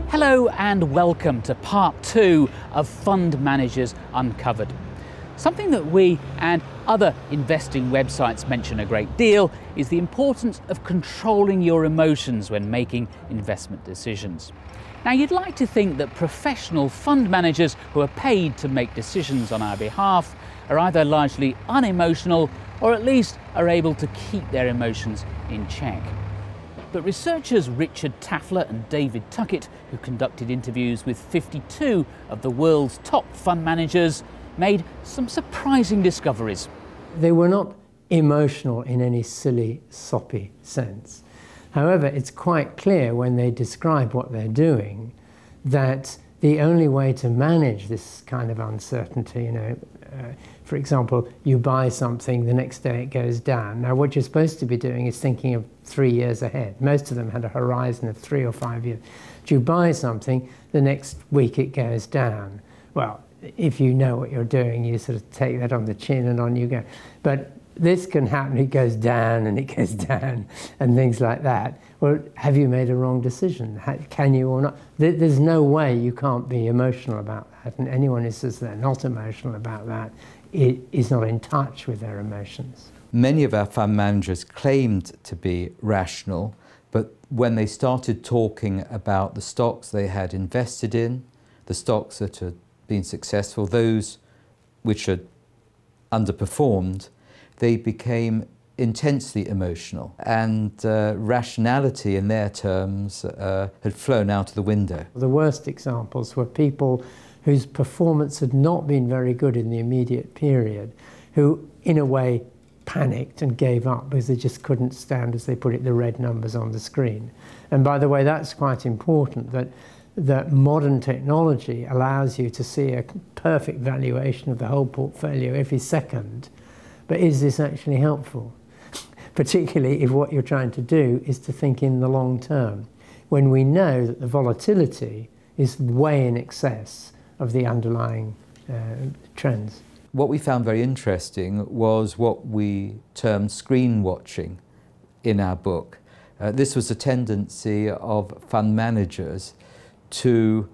Hello and welcome to part 2 of Fund Managers Uncovered. Something that we and other investing websites mention a great deal is the importance of controlling your emotions when making investment decisions. Now, you'd like to think that professional fund managers who are paid to make decisions on our behalf are either largely unemotional or at least are able to keep their emotions in check. But researchers Richard Taffler and David Tuckett, who conducted interviews with 52 of the world's top fund managers, made some surprising discoveries. They were not emotional in any silly, soppy sense. However, it's quite clear when they describe what they're doing that the only way to manage this kind of uncertainty, for example, you buy something, the next day it goes down. Now, what you're supposed to be doing is thinking of 3 years ahead. Most of them had a horizon of 3 or 5 years. But you buy something, the next week it goes down. Well, if you know what you're doing, you sort of take that on the chin and on you go. But this can happen, it goes down and it goes down and things like that. Well, have you made a wrong decision? Can you or not? There's no way you can't be emotional about that, and anyone who says they're not emotional about that is not in touch with their emotions. Many of our fund managers claimed to be rational, but when they started talking about the stocks they had invested in, the stocks that had been successful, those which had underperformed, they became intensely emotional, and rationality in their terms had flown out of the window. The worst examples were people whose performance had not been very good in the immediate period, who in a way panicked and gave up because they just couldn't stand, as they put it, the red numbers on the screen. And by the way, that's quite important, that modern technology allows you to see a perfect valuation of the whole portfolio every second. But is this actually helpful? Particularly if what you're trying to do is to think in the long term, when we know that the volatility is way in excess of the underlying trends. What we found very interesting was what we termed screen watching in our book. This was a tendency of fund managers to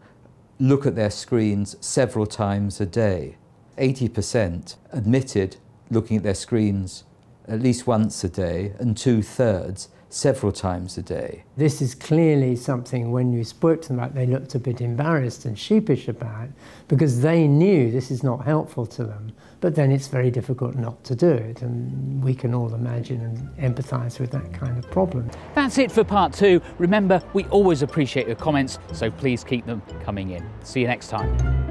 look at their screens several times a day. 80% admitted looking at their screens at least once a day, and 2/3 several times a day. This is clearly something, when you spoke to them about, they looked a bit embarrassed and sheepish about, because they knew this is not helpful to them. But then it's very difficult not to do it, and we can all imagine and empathise with that kind of problem. That's it for part 2. Remember, we always appreciate your comments, so please keep them coming in. See you next time.